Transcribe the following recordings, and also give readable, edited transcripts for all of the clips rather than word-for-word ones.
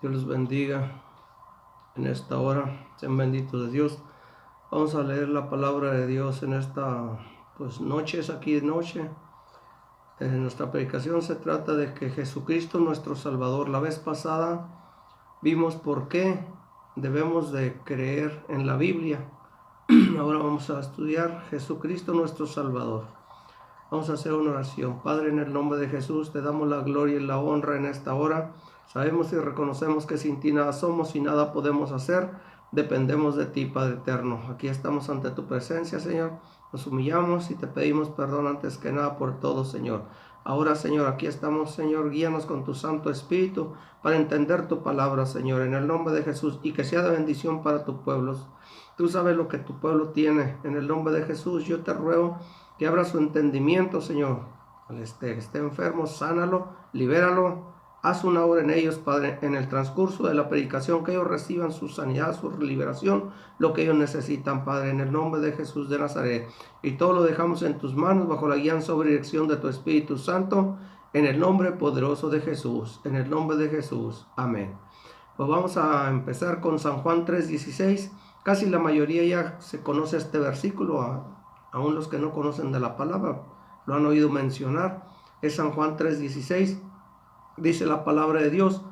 Dios los bendiga en esta hora. Sean benditos de Dios. Vamos a leer la palabra de Dios en esta noche, es aquí de noche. En nuestra predicación se trata de que Jesucristo nuestro Salvador. La vez pasada vimos por qué debemos de creer en la Biblia. Ahora vamos a estudiar Jesucristo nuestro Salvador. Vamos a hacer una oración. Padre, en el nombre de Jesús te damos la gloria y la honra en esta hora. Sabemos y reconocemos que sin ti nada somos y nada podemos hacer. Dependemos de ti, Padre eterno. Aquí estamos ante tu presencia, Señor. Nos humillamos y te pedimos perdón antes que nada por todo, Señor. Ahora, Señor, aquí estamos, Señor. Guíanos con tu Santo Espíritu para entender tu palabra, Señor, en el nombre de Jesús, y que sea de bendición para tu pueblo. Tú sabes lo que tu pueblo tiene. En el nombre de Jesús, yo te ruego que abra su entendimiento, Señor. Al esté enfermo, sánalo, libéralo. Haz una obra en ellos, Padre, en el transcurso de la predicación, que ellos reciban su sanidad, su liberación, lo que ellos necesitan, Padre, en el nombre de Jesús de Nazaret. Y todo lo dejamos en tus manos, bajo la guía sobre dirección de tu Espíritu Santo, en el nombre poderoso de Jesús, en el nombre de Jesús. Amén. Pues vamos a empezar con San Juan 3:16. Casi la mayoría ya se conoce este versículo, aún los que no conocen de la palabra lo han oído mencionar. Es San Juan 3:16. Dice la palabra de Dios: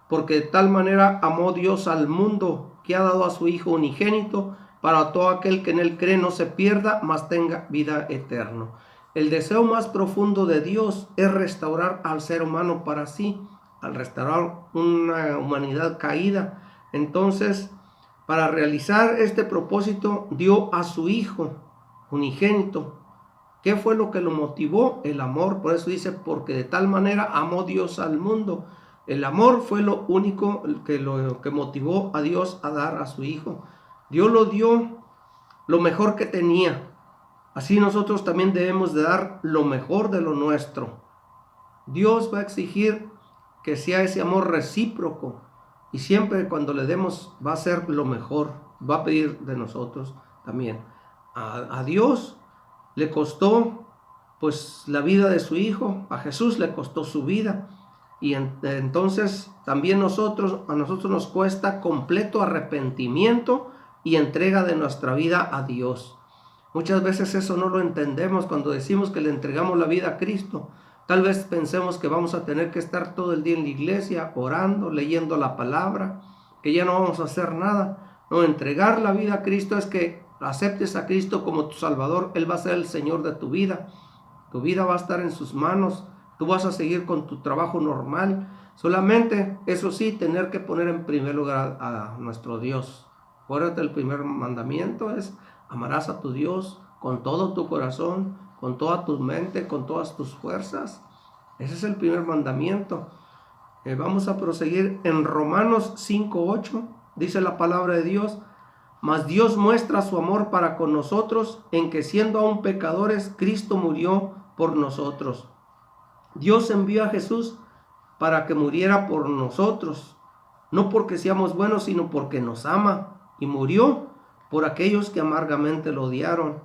porque de tal manera amó Dios al mundo, que ha dado a su Hijo unigénito, para todo aquel que en él cree no se pierda, mas tenga vida eterna. El deseo más profundo de Dios es restaurar al ser humano para sí, al restaurar una humanidad caída. Entonces, para realizar este propósito, dio a su Hijo unigénito. ¿Qué fue lo que lo motivó? El amor. Por eso dice, porque de tal manera amó Dios al mundo. El amor fue lo único que motivó a Dios a dar a su Hijo. Dios lo dio lo mejor que tenía. Así nosotros también debemos de dar lo mejor de lo nuestro. Dios va a exigir que sea ese amor recíproco. Y siempre cuando le demos va a ser lo mejor. Va a pedir de nosotros también. A Dios le costó la vida de su Hijo. A Jesús le costó su vida. Y entonces también a nosotros nos cuesta completo arrepentimiento y entrega de nuestra vida a Dios. Muchas veces eso no lo entendemos cuando decimos que le entregamos la vida a Cristo. Tal vez pensemos que vamos a tener que estar todo el día en la iglesia, orando, leyendo la palabra, que ya no vamos a hacer nada. No, entregar la vida a Cristo es que aceptes a Cristo como tu Salvador. Él va a ser el Señor de tu vida. Tu vida va a estar en sus manos. Tú vas a seguir con tu trabajo normal. Solamente, eso sí, tener que poner en primer lugar a nuestro Dios. Acuérdate, el primer mandamiento es: amarás a tu Dios con todo tu corazón, con toda tu mente, con todas tus fuerzas. Ese es el primer mandamiento. Vamos a proseguir en Romanos 5:8. Dice la palabra de Dios: mas Dios muestra su amor para con nosotros, en que siendo aún pecadores, Cristo murió por nosotros. Dios envió a Jesús para que muriera por nosotros, no porque seamos buenos, sino porque nos ama, y murió por aquellos que amargamente lo odiaron.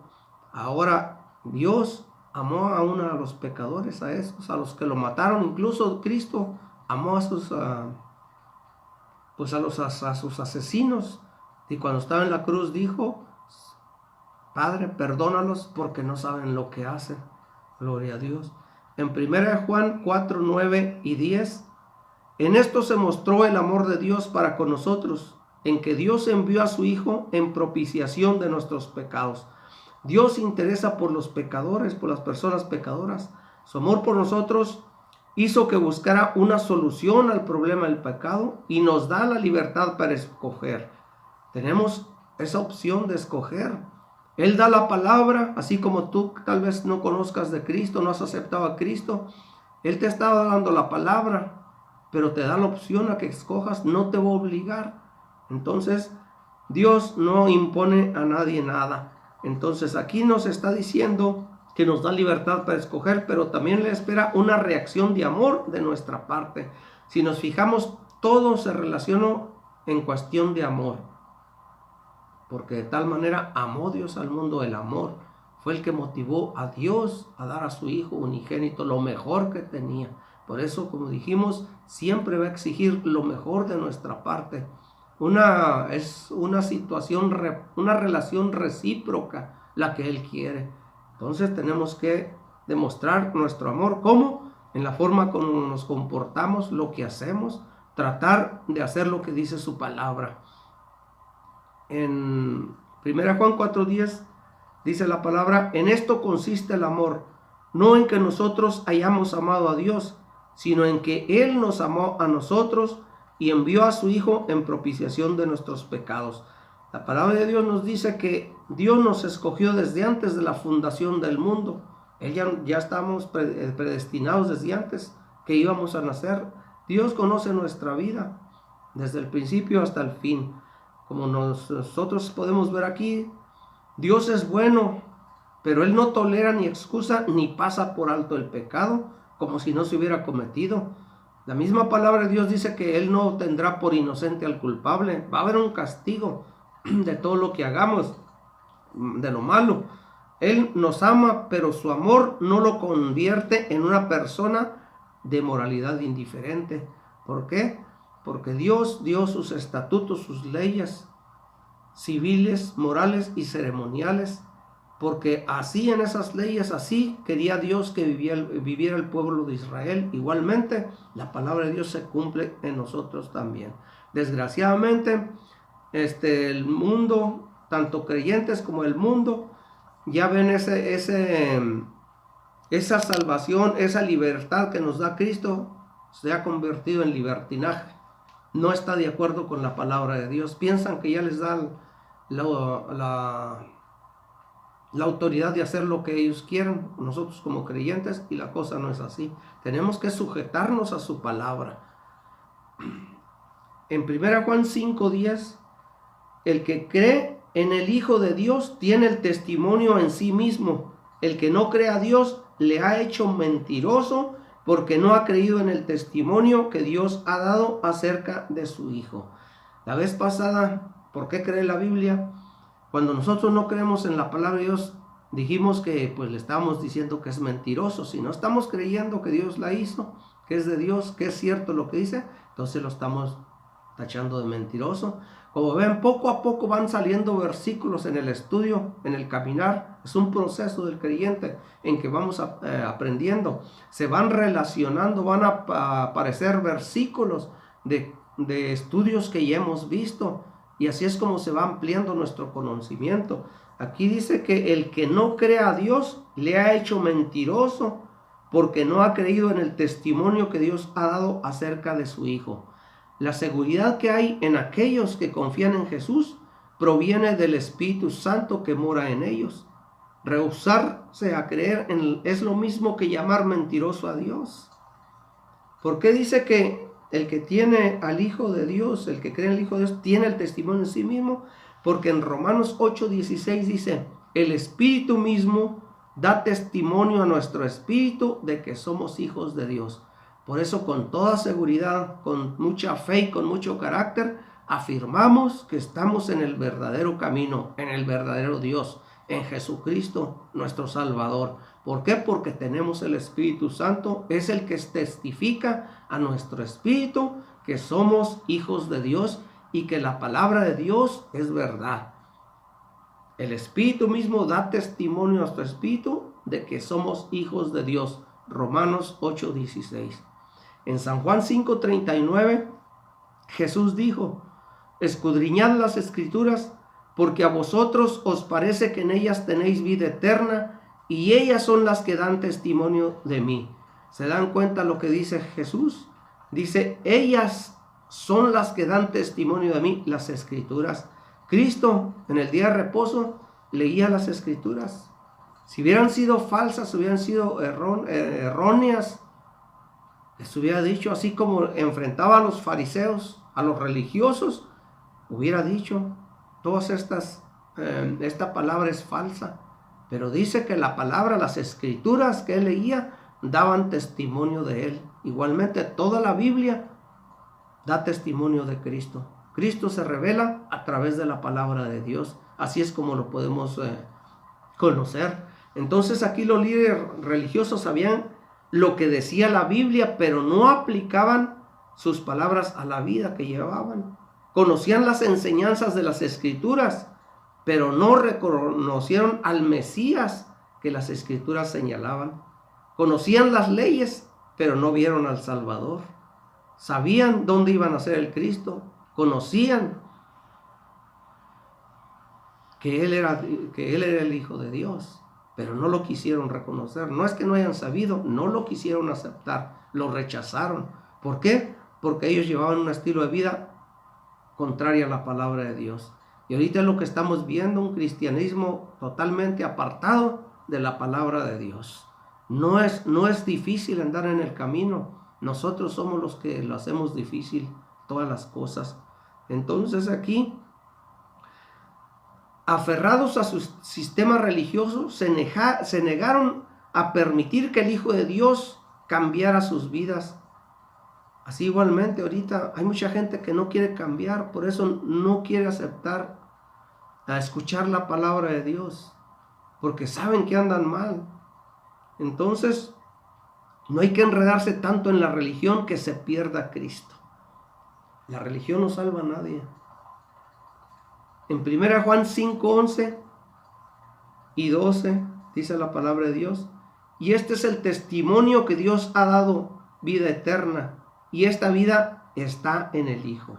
Ahora Dios amó aún a los pecadores, a esos, a los que lo mataron. Incluso Cristo amó a sus asesinos. Y cuando estaba en la cruz dijo: Padre, perdónalos porque no saben lo que hacen. Gloria a Dios. En 1 Juan 4, 9 y 10, en esto se mostró el amor de Dios para con nosotros, en que Dios envió a su Hijo en propiciación de nuestros pecados. Dios se interesa por los pecadores, por las personas pecadoras. Su amor por nosotros hizo que buscara una solución al problema del pecado y nos da la libertad para escoger. Tenemos esa opción de escoger. Él da la palabra, así como tú tal vez no conozcas de Cristo, no has aceptado a Cristo. Él te está dando la palabra, pero te da la opción a que escojas, no te va a obligar. Entonces, Dios no impone a nadie nada. Entonces, aquí nos está diciendo que nos da libertad para escoger, pero también le espera una reacción de amor de nuestra parte. Si nos fijamos, todo se relaciona en cuestión de amor. Porque de tal manera amó Dios al mundo. El amor fue el que motivó a Dios a dar a su Hijo unigénito, lo mejor que tenía. Por eso, como dijimos, siempre va a exigir lo mejor de nuestra parte. Es una situación, una relación recíproca la que Él quiere. Entonces tenemos que demostrar nuestro amor. ¿Cómo? En la forma como nos comportamos, lo que hacemos, tratar de hacer lo que dice su palabra. En 1 Juan 4:10 dice la palabra: en esto consiste el amor, no en que nosotros hayamos amado a Dios, sino en que Él nos amó a nosotros y envió a su Hijo en propiciación de nuestros pecados. La palabra de Dios nos dice que Dios nos escogió desde antes de la fundación del mundo. Ya estamos predestinados desde antes que íbamos a nacer. Dios conoce nuestra vida desde el principio hasta el fin. Como nosotros podemos ver aquí, Dios es bueno, pero Él no tolera ni excusa ni pasa por alto el pecado como si no se hubiera cometido. La misma palabra de Dios dice que Él no tendrá por inocente al culpable. Va a haber un castigo de todo lo que hagamos, de lo malo. Él nos ama, pero su amor no lo convierte en una persona de moralidad indiferente. ¿Por qué? Porque Dios dio sus estatutos, sus leyes civiles, morales y ceremoniales, porque así en esas leyes, así quería Dios que viviera el pueblo de Israel. Igualmente, la palabra de Dios se cumple en nosotros también. Desgraciadamente, el mundo, tanto creyentes como el mundo, ya ven esa salvación, esa libertad que nos da Cristo, se ha convertido en libertinaje. No está de acuerdo con la palabra de Dios. Piensan que ya les dan la autoridad de hacer lo que ellos quieran, nosotros como creyentes, y la cosa no es así. Tenemos que sujetarnos a su palabra. En 1 Juan 5:10, el que cree en el Hijo de Dios tiene el testimonio en sí mismo. El que no cree a Dios le ha hecho mentiroso, porque no ha creído en el testimonio que Dios ha dado acerca de su Hijo. La vez pasada, ¿por qué cree la Biblia? Cuando nosotros no creemos en la palabra de Dios, dijimos que pues le estamos diciendo que es mentiroso. Si no estamos creyendo que Dios la hizo, que es de Dios, que es cierto lo que dice, entonces lo estamos tachando de mentiroso. Como ven, poco a poco van saliendo versículos en el estudio, en el caminar. Es un proceso del creyente en que vamos aprendiendo. Se van relacionando, van a aparecer versículos de estudios que ya hemos visto. Y así es como se va ampliando nuestro conocimiento. Aquí dice que el que no cree a Dios le ha hecho mentiroso, porque no ha creído en el testimonio que Dios ha dado acerca de su Hijo. La seguridad que hay en aquellos que confían en Jesús proviene del Espíritu Santo que mora en ellos. Rehusarse a creer es lo mismo que llamar mentiroso a Dios. ¿Por qué dice que el que tiene al Hijo de Dios, el que cree en el Hijo de Dios, tiene el testimonio en sí mismo? Porque en Romanos 8:16 dice: el Espíritu mismo da testimonio a nuestro espíritu de que somos hijos de Dios. Por eso, con toda seguridad, con mucha fe y con mucho carácter, afirmamos que estamos en el verdadero camino, en el verdadero Dios, en Jesucristo, nuestro Salvador. ¿Por qué? Porque tenemos el Espíritu Santo, es el que testifica a nuestro espíritu que somos hijos de Dios y que la palabra de Dios es verdad. El Espíritu mismo da testimonio a nuestro espíritu de que somos hijos de Dios. Romanos 8:16. En San Juan 5:39, Jesús dijo: escudriñad las Escrituras, porque a vosotros os parece que en ellas tenéis vida eterna, y ellas son las que dan testimonio de mí. ¿Se dan cuenta lo que dice Jesús? Dice, ellas son las que dan testimonio de mí, las Escrituras. Cristo, en el día de reposo, leía las Escrituras. Si hubieran sido falsas, hubieran sido erróneas, les hubiera dicho, así como enfrentaba a los fariseos, a los religiosos, hubiera dicho, esta palabra es falsa. Pero dice que la palabra, las Escrituras que él leía, daban testimonio de él. Igualmente, toda la Biblia da testimonio de Cristo. Cristo se revela a través de la palabra de Dios. Así es como lo podemos conocer. Entonces aquí los líderes religiosos sabían lo que decía la Biblia, pero no aplicaban sus palabras a la vida que llevaban. Conocían las enseñanzas de las Escrituras, pero no reconocieron al Mesías que las Escrituras señalaban. Conocían las leyes, pero no vieron al Salvador. Sabían dónde iban a ser el Cristo, conocían que Él era el Hijo de Dios, pero no lo quisieron reconocer. No es que no hayan sabido, no lo quisieron aceptar, lo rechazaron. ¿Por qué? Porque ellos llevaban un estilo de vida contrario a la palabra de Dios. Y ahorita es lo que estamos viendo, un cristianismo totalmente apartado de la palabra de Dios. No es difícil andar en el camino. Nosotros somos los que lo hacemos difícil, todas las cosas. Entonces aquí, aferrados a su sistema religioso, se negaron a permitir que el Hijo de Dios cambiara sus vidas. Así igualmente ahorita hay mucha gente que no quiere cambiar, por eso no quiere aceptar a escuchar la palabra de Dios, porque saben que andan mal. Entonces, no hay que enredarse tanto en la religión que se pierda a Cristo. La religión no salva a nadie. En 1 Juan 5, 11 y 12 dice la palabra de Dios: y este es el testimonio que Dios ha dado, vida eterna, y esta vida está en el Hijo.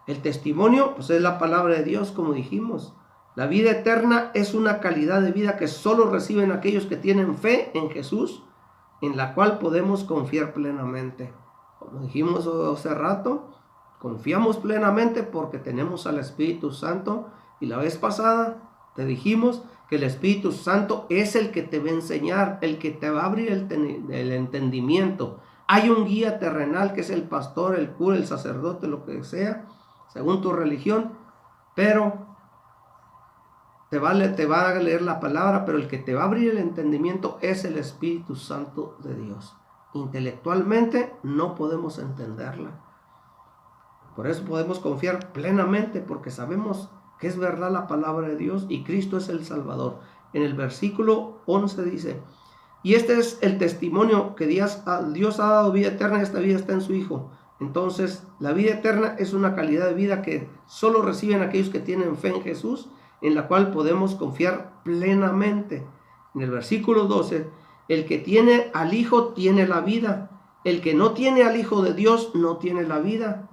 El testimonio, pues, es la palabra de Dios, como dijimos. La vida eterna es una calidad de vida que solo reciben aquellos que tienen fe en Jesús, en la cual podemos confiar plenamente. Como dijimos hace rato, confiamos plenamente porque tenemos al Espíritu Santo, y la vez pasada te dijimos que el Espíritu Santo es el que te va a enseñar, el que te va a abrir el entendimiento. Hay un guía terrenal que es el pastor, el cura, el sacerdote, lo que sea, según tu religión, pero te va a leer la palabra, pero el que te va a abrir el entendimiento es el Espíritu Santo de Dios. Intelectualmente no podemos entenderla. Por eso podemos confiar plenamente, porque sabemos que es verdad la palabra de Dios y Cristo es el Salvador. En el versículo 11 dice: y este es el testimonio que Dios ha dado vida eterna, y esta vida está en su Hijo. Entonces, la vida eterna es una calidad de vida que solo reciben aquellos que tienen fe en Jesús, en la cual podemos confiar plenamente. En el versículo 12, el que tiene al Hijo tiene la vida. El que no tiene al Hijo de Dios no tiene la vida.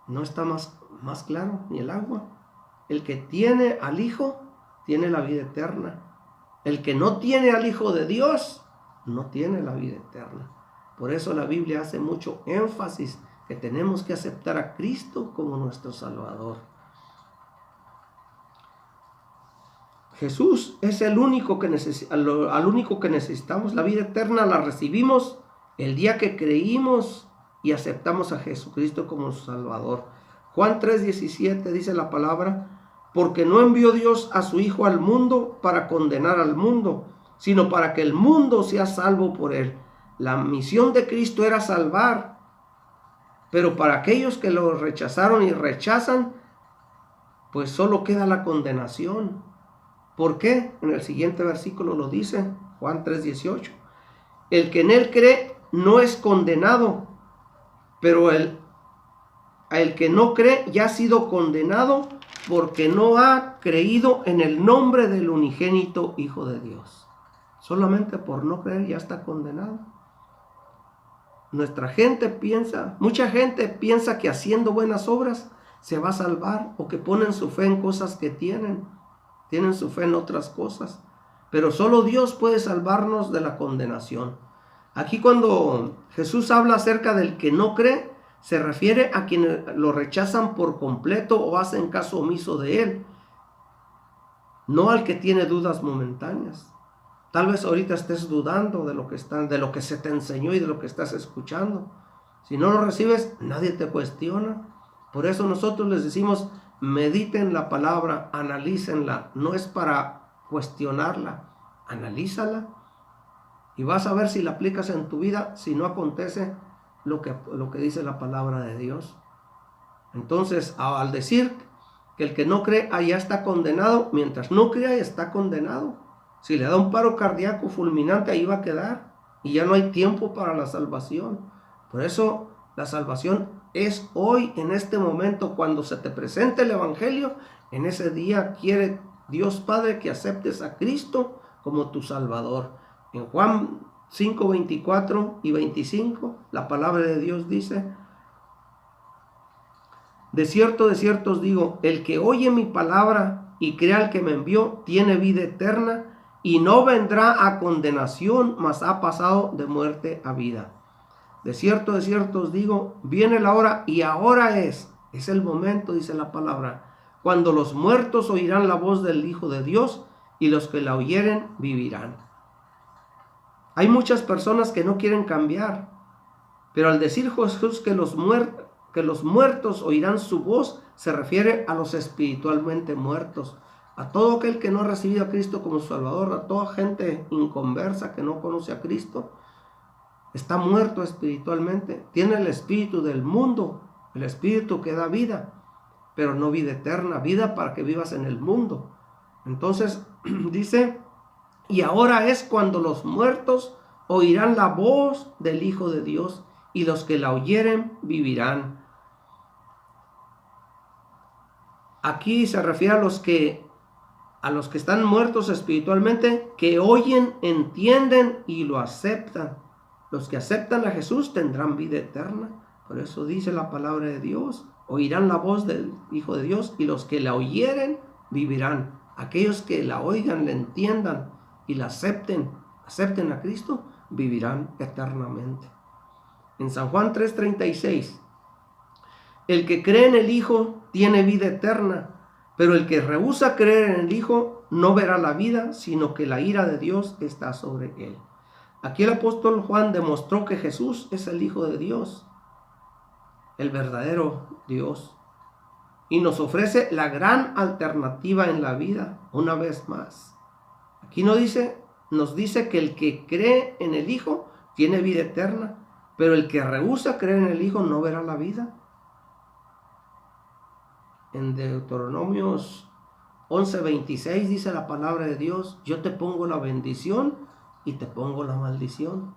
No está más claro ni el agua. El que tiene al Hijo tiene la vida eterna. El que no tiene al Hijo de Dios no tiene la vida eterna. Por eso la Biblia hace mucho énfasis que tenemos que aceptar a Cristo como nuestro Salvador. Jesús es el único que al único que necesitamos. La vida eterna la recibimos el día que creímos y aceptamos a Jesucristo como Salvador. Juan 3:17 dice la palabra: porque no envió Dios a su Hijo al mundo para condenar al mundo, sino para que el mundo sea salvo por él. La misión de Cristo era salvar, pero para aquellos que lo rechazaron y rechazan, pues solo queda la condenación. ¿Por qué? En el siguiente versículo lo dice, Juan 3:18. El que en él cree no es condenado, pero el que no cree ya ha sido condenado porque no ha creído en el nombre del unigénito Hijo de Dios. Solamente por no creer ya está condenado. Mucha gente piensa que haciendo buenas obras se va a salvar, o que ponen su fe en cosas que tienen su fe en otras cosas, pero solo Dios puede salvarnos de la condenación. Aquí cuando Jesús habla acerca del que no cree, se refiere a quienes lo rechazan por completo o hacen caso omiso de él, no al que tiene dudas momentáneas. Tal vez ahorita estés dudando de lo que se te enseñó y de lo que estás escuchando. Si no lo recibes, nadie te cuestiona. Por eso nosotros les decimos: mediten la palabra, analícenla. No es para cuestionarla, analízala y vas a ver si la aplicas en tu vida, si no acontece lo que dice la palabra de Dios. Entonces, al decir que el que no cree allá está condenado, mientras no crea está condenado. Si le da un paro cardíaco fulminante, ahí va a quedar y ya no hay tiempo para la salvación. Por eso la salvación es hoy, en este momento, cuando se te presente el Evangelio. En ese día quiere Dios Padre que aceptes a Cristo como tu Salvador. En Juan 5, 24 y 25, la palabra de Dios dice: de cierto os digo, el que oye mi palabra y crea al que me envió, tiene vida eterna, y no vendrá a condenación, mas ha pasado de muerte a vida. De cierto os digo, viene la hora, y ahora es el momento, dice la palabra, cuando los muertos oirán la voz del Hijo de Dios, y los que la oyeren vivirán. Hay muchas personas que no quieren cambiar, pero al decir Jesús que los muertos oirán su voz, se refiere a los espiritualmente muertos, a todo aquel que no ha recibido a Cristo como Salvador, a toda gente inconversa que no conoce a Cristo. Está muerto espiritualmente, tiene el espíritu del mundo, el espíritu que da vida, pero no vida eterna, vida para que vivas en el mundo. Entonces dice: y ahora es cuando los muertos oirán la voz del Hijo de Dios, y los que la oyeren vivirán. Aquí se refiere a los que están muertos espiritualmente, que oyen, entienden y lo aceptan. Los que aceptan a Jesús tendrán vida eterna. Por eso dice la palabra de Dios: oirán la voz del Hijo de Dios, y los que la oyeren vivirán. Aquellos que la oigan, la entiendan y la acepten a Cristo, vivirán eternamente. En San Juan 3:36, el que cree en el Hijo tiene vida eterna, pero el que rehúsa creer en el Hijo no verá la vida, sino que la ira de Dios está sobre él. Aquí el apóstol Juan demostró que Jesús es el Hijo de Dios, el verdadero Dios, y nos ofrece la gran alternativa en la vida una vez más. Aquí nos dice que el que cree en el Hijo tiene vida eterna, pero el que rehúsa creer en el Hijo no verá la vida. En Deuteronomios 11:26 dice la palabra de Dios: yo te pongo la bendición y te pongo la maldición.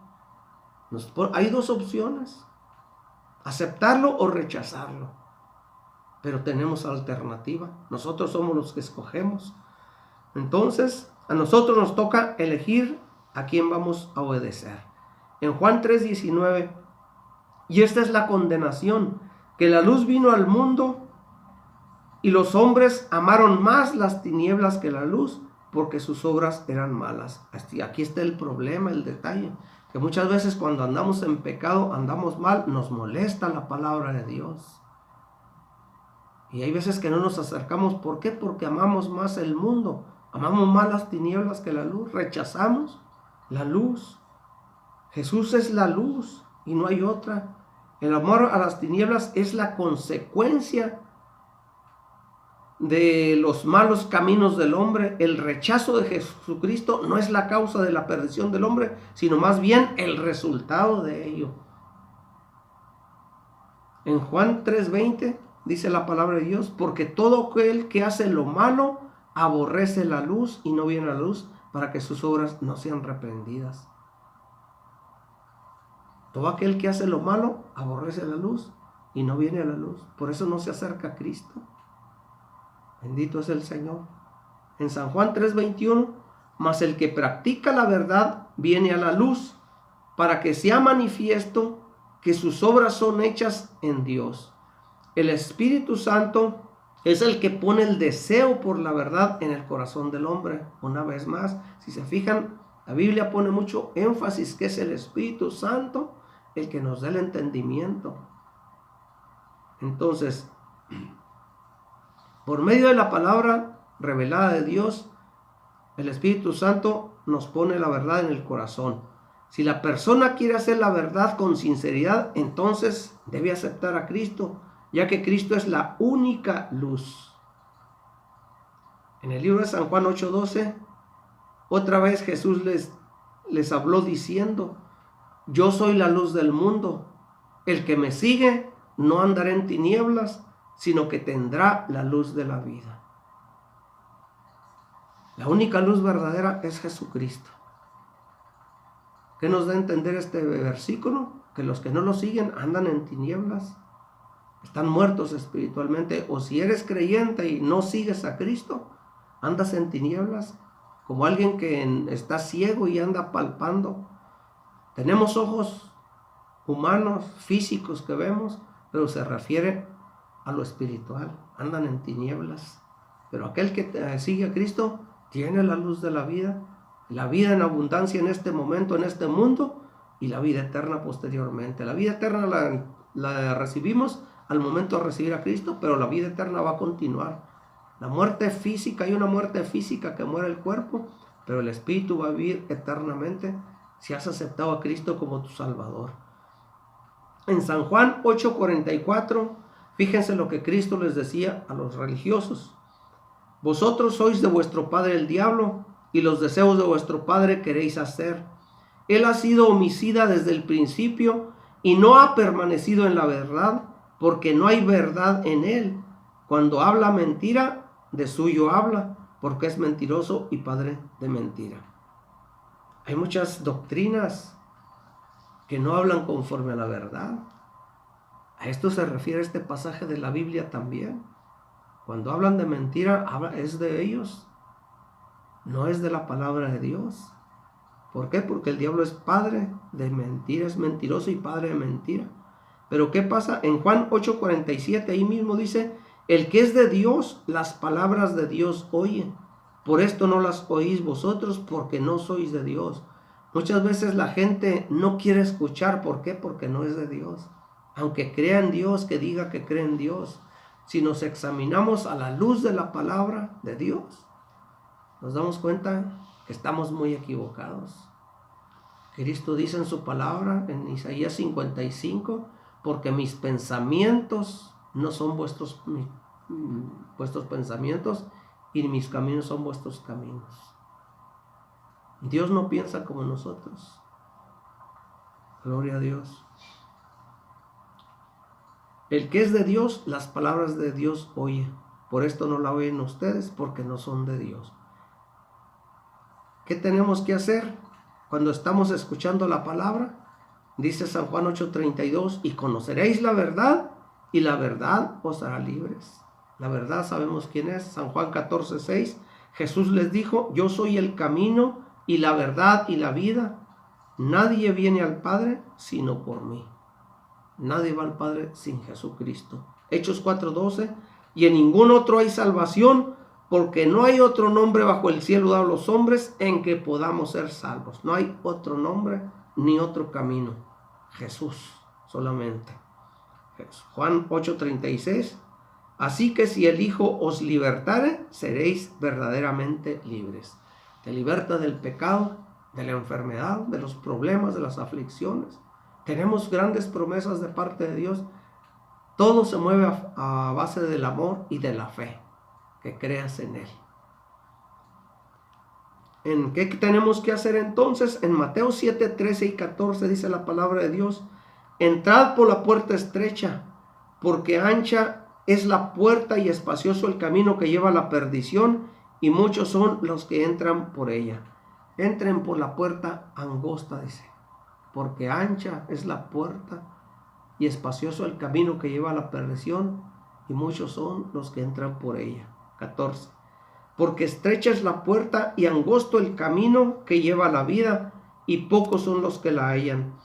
Hay dos opciones: aceptarlo o rechazarlo, pero tenemos alternativa. Nosotros somos los que escogemos. Entonces a nosotros nos toca elegir a quién vamos a obedecer. En Juan 3:19, y esta es la condenación, que la luz vino al mundo, y los hombres amaron más las tinieblas que la luz, porque sus obras eran malas. Aquí está el problema, el detalle, que muchas veces cuando andamos en pecado, andamos mal, nos molesta la palabra de Dios. Y hay veces que no nos acercamos. ¿Por qué? Porque amamos más el mundo, amamos más las tinieblas que la luz, rechazamos la luz. Jesús es la luz y no hay otra. El amor a las tinieblas es la consecuencia de los malos caminos del hombre. El rechazo de Jesucristo no es la causa de la perdición del hombre, sino más bien el resultado de ello. En Juan 3:20 dice la palabra de Dios: porque todo aquel que hace lo malo aborrece la luz y no viene a la luz, para que sus obras no sean reprendidas. Todo aquel que hace lo malo aborrece la luz y no viene a la luz. Por eso no se acerca a Cristo. Bendito es el Señor. En San Juan 3:21, mas el que practica la verdad viene a la luz, para que sea manifiesto que sus obras son hechas en Dios. El Espíritu Santo es el que pone el deseo por la verdad en el corazón del hombre. Una vez más, si se fijan, la Biblia pone mucho énfasis que es el Espíritu Santo el que nos da el entendimiento. Entonces, por medio de la palabra revelada de Dios, el Espíritu Santo nos pone la verdad en el corazón. Si la persona quiere hacer la verdad con sinceridad, entonces debe aceptar a Cristo, ya que Cristo es la única luz. En el libro de San Juan 8:12, otra vez Jesús les habló diciendo: yo soy la luz del mundo. El que me sigue no andará en tinieblas, sino que tendrá la luz de la vida. La única luz verdadera es Jesucristo. ¿Qué nos da a entender este versículo? Que los que no lo siguen andan en tinieblas, están muertos espiritualmente. O si eres creyente y no sigues a Cristo, andas en tinieblas, como alguien que está ciego y anda palpando. Tenemos ojos humanos, físicos que vemos, pero se refiere a lo espiritual. Andan en tinieblas. Pero aquel que sigue a Cristo tiene la luz de la vida en abundancia en este momento, en este mundo, y la vida eterna posteriormente. La vida eterna la recibimos al momento de recibir a Cristo, pero la vida eterna va a continuar. La muerte física, hay una muerte física que muere el cuerpo, pero el espíritu va a vivir eternamente si has aceptado a Cristo como tu Salvador. En San Juan 8:44, fíjense lo que Cristo les decía a los religiosos. Vosotros sois de vuestro padre el diablo, y los deseos de vuestro padre queréis hacer. Él ha sido homicida desde el principio y no ha permanecido en la verdad, porque no hay verdad en él. Cuando habla mentira, de suyo habla, porque es mentiroso y padre de mentira. Hay muchas doctrinas que no hablan conforme a la verdad. A esto se refiere este pasaje de la Biblia también. Cuando hablan de mentira, es de ellos, no es de la palabra de Dios. ¿Por qué? Porque el diablo es padre de mentira, es mentiroso y padre de mentira. Pero ¿qué pasa? En Juan 8:47 ahí mismo dice: el que es de Dios, las palabras de Dios oye. Por esto no las oís vosotros, porque no sois de Dios. Muchas veces la gente no quiere escuchar. ¿Por qué? Porque no es de Dios. Aunque crea en Dios, que diga que cree en Dios. Si nos examinamos a la luz de la palabra de Dios, nos damos cuenta que estamos muy equivocados. Cristo dice en su palabra, en Isaías 55, porque mis pensamientos no son vuestros pensamientos, y mis caminos son vuestros caminos. Dios no piensa como nosotros. Gloria a Dios. El que es de Dios, las palabras de Dios oye. Por esto no la oyen ustedes, porque no son de Dios. ¿Qué tenemos que hacer cuando estamos escuchando la palabra? Dice San Juan 8:32, y conoceréis la verdad, y la verdad os hará libres. La verdad sabemos quién es. San Juan 14:6, Jesús les dijo: yo soy el camino y la verdad y la vida. Nadie viene al Padre sino por mí. Nadie va al Padre sin Jesucristo. Hechos 4:12, y en ningún otro hay salvación, porque no hay otro nombre bajo el cielo dado a los hombres en que podamos ser salvos. No hay otro nombre ni otro camino. Jesús solamente. Juan 8:36, así que si el Hijo os libertare, seréis verdaderamente libres. Te liberta del pecado, de la enfermedad, de los problemas, de las aflicciones. Tenemos grandes promesas de parte de Dios. Todo se mueve a base del amor y de la fe, que creas en Él. ¿En qué tenemos que hacer entonces? En Mateo 7:13 y 14 dice la palabra de Dios: entrad por la puerta estrecha, porque ancha es la puerta y espacioso el camino que lleva a la perdición, y muchos son los que entran por ella. Entren por la puerta angosta, dice, porque ancha es la puerta y espacioso el camino que lleva a la perdición, y muchos son los que entran por ella. 14. Porque estrecha es la puerta y angosto el camino que lleva a la vida, y pocos son los que la hallan.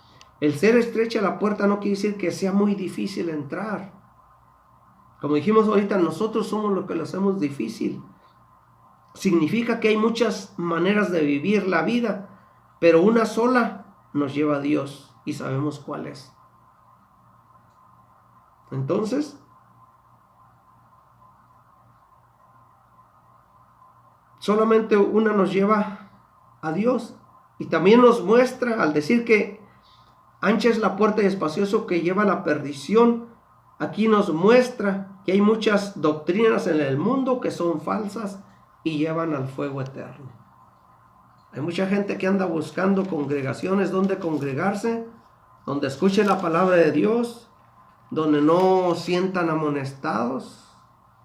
El ser estrecha la puerta no quiere decir que sea muy difícil entrar. Como dijimos ahorita, nosotros somos los que lo hacemos difícil. Significa que hay muchas maneras de vivir la vida, pero una sola nos lleva a Dios y sabemos cuál es. Entonces, solamente una nos lleva a Dios, y también nos muestra, al decir que ancha es la puerta y espacioso que lleva a la perdición, aquí nos muestra que hay muchas doctrinas en el mundo que son falsas y llevan al fuego eterno. Hay mucha gente que anda buscando congregaciones donde congregarse, donde escuche la palabra de Dios, donde no sientan amonestados,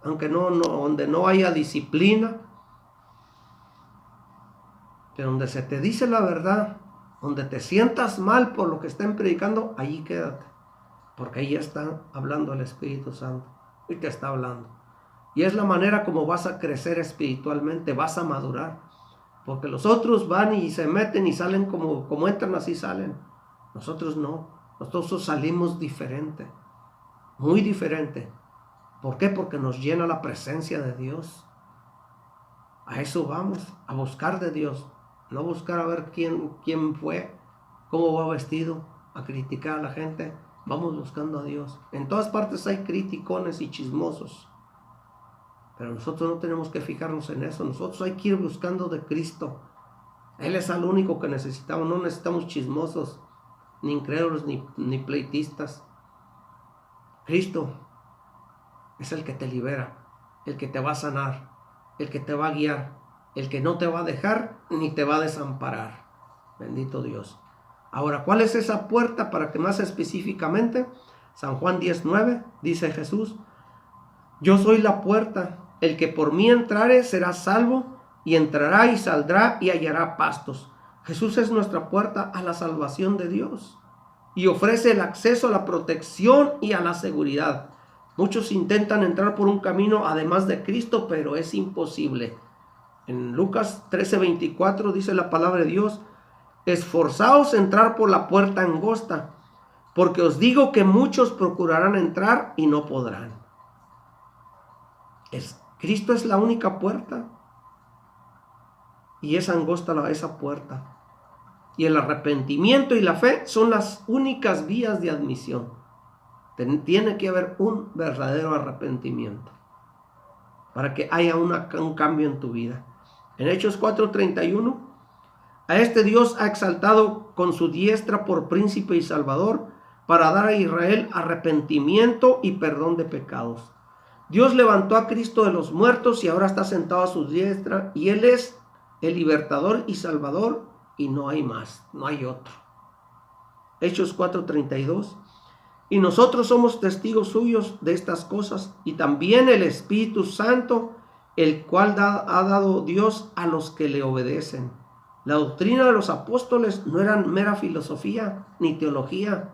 donde no haya disciplina, pero donde se te dice la verdad, Donde te sientas mal por lo que estén predicando, allí quédate. Porque ahí está hablando el Espíritu Santo. Y te está hablando. Y es la manera como vas a crecer espiritualmente, vas a madurar. Porque los otros van y se meten y salen como entran, así salen. Nosotros no. Nosotros salimos diferente. Muy diferente. ¿Por qué? Porque nos llena la presencia de Dios. A eso vamos, a buscar de Dios. No buscar a ver quién fue, cómo va vestido, a criticar a la gente. Vamos buscando a Dios. En todas partes hay criticones y chismosos. Pero nosotros no tenemos que fijarnos en eso. Nosotros hay que ir buscando de Cristo. Él es el único que necesitamos. No necesitamos chismosos, ni incrédulos, ni pleitistas. Cristo es el que te libera, el que te va a sanar, el que te va a guiar, el que no te va a dejar ni te va a desamparar. Bendito Dios. Ahora, ¿cuál es esa puerta? Para que más específicamente, San Juan 10:9, dice Jesús: yo soy la puerta, el que por mí entrare será salvo, y entrará y saldrá y hallará pastos. Jesús es nuestra puerta a la salvación de Dios y ofrece el acceso a la protección y a la seguridad. Muchos intentan entrar por un camino además de Cristo, pero es imposible. En Lucas 13:24 dice la palabra de Dios: esforzaos a entrar por la puerta angosta, porque os digo que muchos procurarán entrar y no podrán. Cristo es la única puerta, y es angosta esa puerta. Y el arrepentimiento y la fe son las únicas vías de admisión. Tiene que haber un verdadero arrepentimiento para que haya un cambio en tu vida. En Hechos 4:31, a este Dios ha exaltado con su diestra por príncipe y salvador, para dar a Israel arrepentimiento y perdón de pecados. Dios levantó a Cristo de los muertos y ahora está sentado a su diestra, y Él es el libertador y salvador, y no hay más, no hay otro. Hechos 4:32. Y nosotros somos testigos suyos de estas cosas, y también el Espíritu Santo, el cual ha dado Dios a los que le obedecen. La doctrina de los apóstoles no eran mera filosofía ni teología.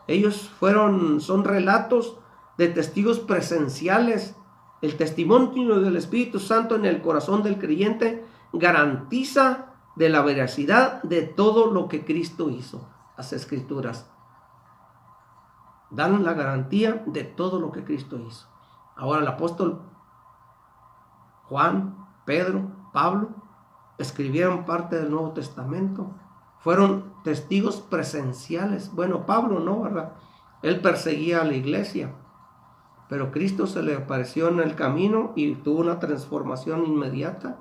Ellos son relatos de testigos presenciales. El testimonio del Espíritu Santo en el corazón del creyente garantiza de la veracidad de todo lo que Cristo hizo. Las Escrituras dan la garantía de todo lo que Cristo hizo. Ahora el apóstol Juan, Pedro, Pablo escribieron parte del Nuevo Testamento. Fueron testigos presenciales. Bueno, Pablo no, ¿verdad? Él perseguía a la iglesia, pero Cristo se le apareció en el camino y tuvo una transformación inmediata.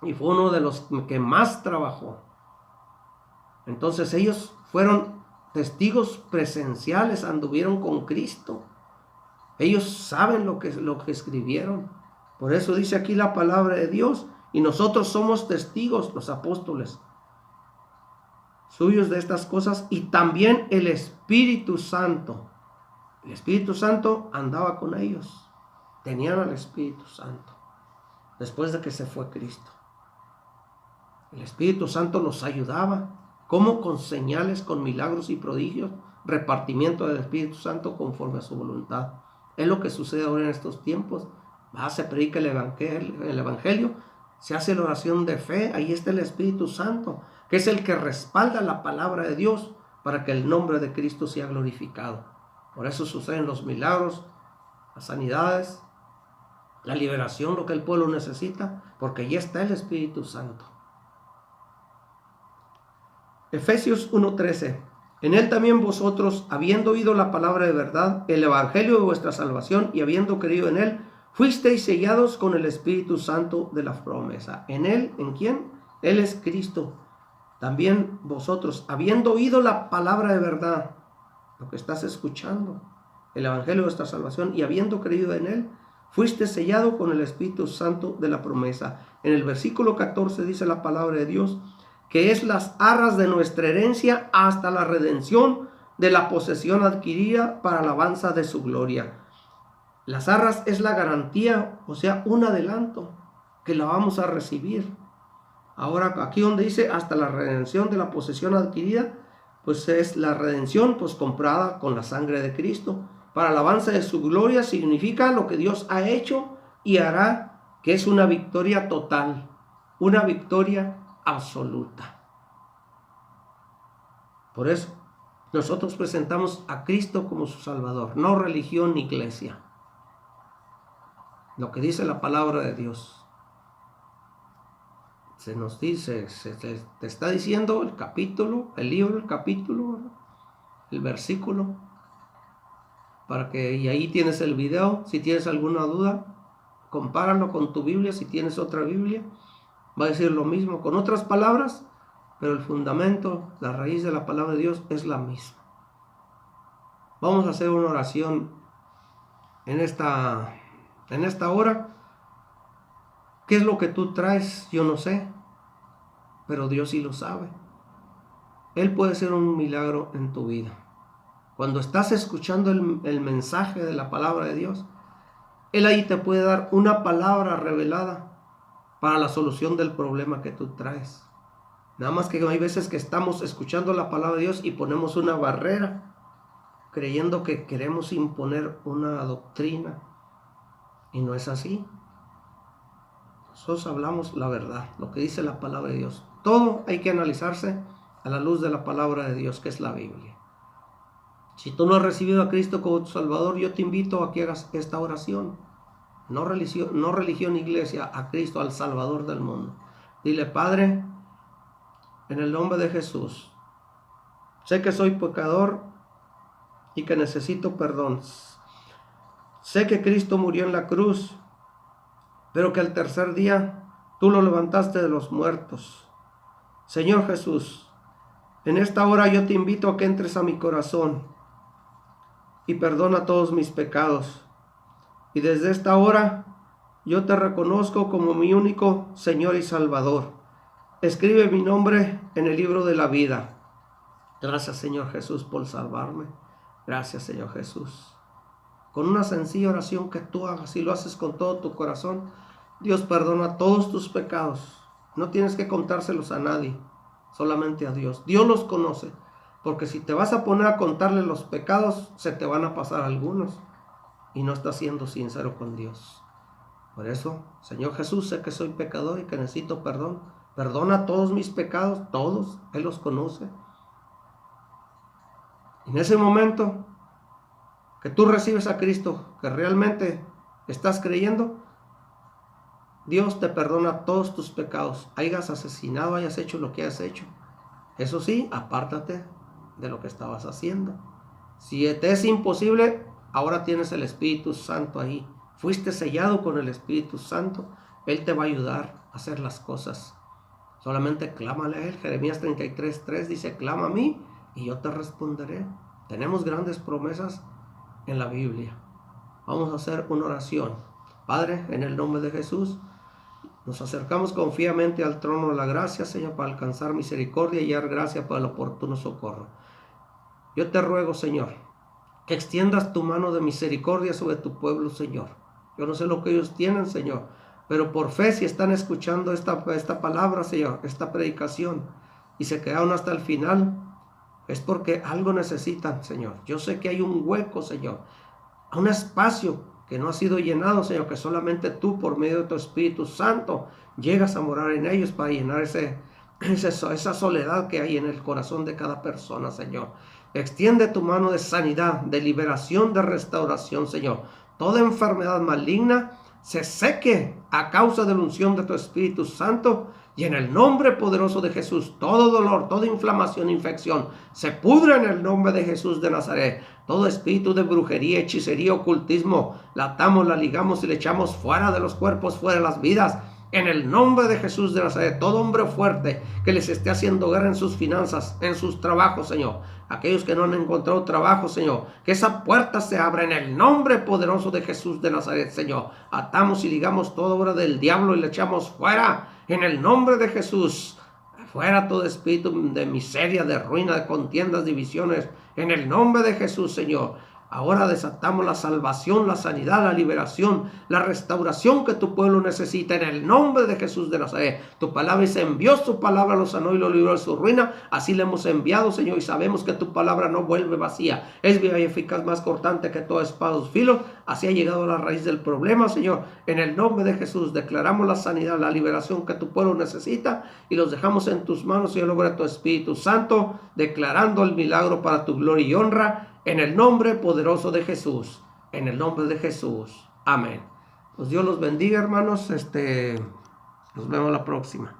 Y fue uno de los que más trabajó. Entonces ellos fueron testigos presenciales, anduvieron con Cristo. Ellos saben lo que escribieron. Por eso dice aquí la palabra de Dios: y nosotros somos testigos, los apóstoles, suyos de estas cosas, y también el Espíritu Santo. El Espíritu Santo andaba con ellos. Tenían al Espíritu Santo después de que se fue Cristo. El Espíritu Santo los ayudaba. ¿Cómo? Con señales, con milagros y prodigios, repartimiento del Espíritu Santo conforme a su voluntad. Es lo que sucede ahora en estos tiempos. Se predica el Evangelio, se hace la oración de fe, ahí está el Espíritu Santo, que es el que respalda la palabra de Dios para que el nombre de Cristo sea glorificado. Por eso suceden los milagros, las sanidades, la liberación, lo que el pueblo necesita, porque allí está el Espíritu Santo. Efesios 1:13. En él también vosotros, habiendo oído la palabra de verdad, el evangelio de vuestra salvación, y habiendo creído en él, fuisteis sellados con el Espíritu Santo de la promesa. ¿En él? ¿En quién? Él es Cristo. También vosotros, habiendo oído la palabra de verdad, lo que estás escuchando, el evangelio de vuestra salvación, y habiendo creído en él, fuiste sellado con el Espíritu Santo de la promesa. En el versículo 14 dice la palabra de Dios, que es las arras de nuestra herencia hasta la redención de la posesión adquirida para alabanza de su gloria. Las arras es la garantía, o sea, un adelanto que la vamos a recibir. Ahora aquí donde dice hasta la redención de la posesión adquirida, pues es la redención pues comprada con la sangre de Cristo. Para alabanza de su gloria significa lo que Dios ha hecho y hará, que es una victoria total, una victoria absoluta. Por eso nosotros presentamos a Cristo como su Salvador, no religión ni iglesia. Lo que dice la palabra de Dios. Se nos dice, te está diciendo el capítulo, el libro, el capítulo, el versículo, y ahí tienes el video. Si tienes alguna duda, compáralo con tu Biblia. Si tienes otra Biblia, va a decir lo mismo, con otras palabras, pero el fundamento, la raíz de la palabra de Dios es la misma. Vamos a hacer una oración en esta hora. ¿Qué es lo que tú traes? Yo no sé, pero Dios sí lo sabe. Él puede hacer un milagro en tu vida. Cuando estás escuchando el mensaje de la palabra de Dios, Él ahí te puede dar una palabra revelada para la solución del problema que tú traes. Nada más que hay veces que estamos escuchando la palabra de Dios y ponemos una barrera, creyendo que queremos imponer una doctrina, y no es así. Nosotros hablamos la verdad, lo que dice la palabra de Dios. Todo hay que analizarse a la luz de la palabra de Dios, que es la Biblia. Si tú no has recibido a Cristo como tu Salvador, yo te invito a que hagas esta oración. No religión, iglesia, a Cristo, al Salvador del mundo. Dile: Padre, en el nombre de Jesús, sé que soy pecador y que necesito perdón. Sé que Cristo murió en la cruz, pero que al tercer día tú lo levantaste de los muertos. Señor Jesús, en esta hora yo te invito a que entres a mi corazón y perdona todos mis pecados. Y desde esta hora yo te reconozco como mi único Señor y Salvador. Escribe mi nombre en el libro de la vida. Gracias, Señor Jesús, por salvarme. Gracias, Señor Jesús. Con una sencilla oración que tú hagas, si lo haces con todo tu corazón, Dios perdona todos tus pecados. No tienes que contárselos a nadie, solamente a Dios. Dios los conoce, porque si te vas a poner a contarle los pecados, se te van a pasar algunos, y no estás siendo sincero con Dios. Por eso, Señor Jesús, sé que soy pecador y que necesito perdón. Perdona todos mis pecados, todos, Él los conoce. En ese momento que tú recibes a Cristo, que realmente estás creyendo, Dios te perdona todos tus pecados. Hayas asesinado, hayas hecho lo que hayas hecho. Eso sí, apártate de lo que estabas haciendo. Si te es imposible, ahora tienes el Espíritu Santo ahí. Fuiste sellado con el Espíritu Santo. Él te va a ayudar a hacer las cosas. Solamente clámale a Él. Jeremías 33:3 dice: clama a mí y yo te responderé. Tenemos grandes promesas en la Biblia. Vamos a hacer una oración. Padre, en el nombre de Jesús, nos acercamos confiadamente al trono de la gracia, Señor, para alcanzar misericordia y hallar gracia para el oportuno socorro. Yo te ruego, Señor, que extiendas tu mano de misericordia sobre tu pueblo, Señor. Yo no sé lo que ellos tienen, Señor, pero por fe, si están escuchando esta palabra, Señor, esta predicación, y se quedaron hasta el final, es porque algo necesitan, Señor. Yo sé que hay un hueco, Señor, un espacio que no ha sido llenado, Señor, que solamente tú, por medio de tu Espíritu Santo, llegas a morar en ellos para llenar esa soledad que hay en el corazón de cada persona, Señor. Extiende tu mano de sanidad, de liberación, de restauración, Señor. Toda enfermedad maligna se seque a causa de la unción de tu Espíritu Santo, y en el nombre poderoso de Jesús, todo dolor, toda inflamación, infección, se pudre en el nombre de Jesús de Nazaret. Todo espíritu de brujería, hechicería, ocultismo, la atamos, la ligamos y le echamos fuera de los cuerpos, fuera de las vidas. En el nombre de Jesús de Nazaret, todo hombre fuerte que les esté haciendo guerra en sus finanzas, en sus trabajos, Señor. Aquellos que no han encontrado trabajo, Señor, que esa puerta se abra en el nombre poderoso de Jesús de Nazaret, Señor. Atamos y ligamos toda obra del diablo y le echamos fuera en el nombre de Jesús. Fuera todo espíritu de miseria, de ruina, de contiendas, divisiones, en el nombre de Jesús, Señor. Ahora desatamos la salvación, la sanidad, la liberación, la restauración que tu pueblo necesita en el nombre de Jesús de Nazaret. Tu palabra se envió, su palabra lo sanó y lo libró de su ruina. Así le hemos enviado, Señor, y sabemos que tu palabra no vuelve vacía. Es viva y eficaz, más cortante que toda espada de dos filos. Así ha llegado a la raíz del problema, Señor. En el nombre de Jesús declaramos la sanidad, la liberación que tu pueblo necesita y los dejamos en tus manos, Señor, obra tu Espíritu Santo, declarando el milagro para tu gloria y honra. En el nombre poderoso de Jesús. En el nombre de Jesús. Amén. Pues Dios los bendiga, hermanos. Nos vemos la próxima.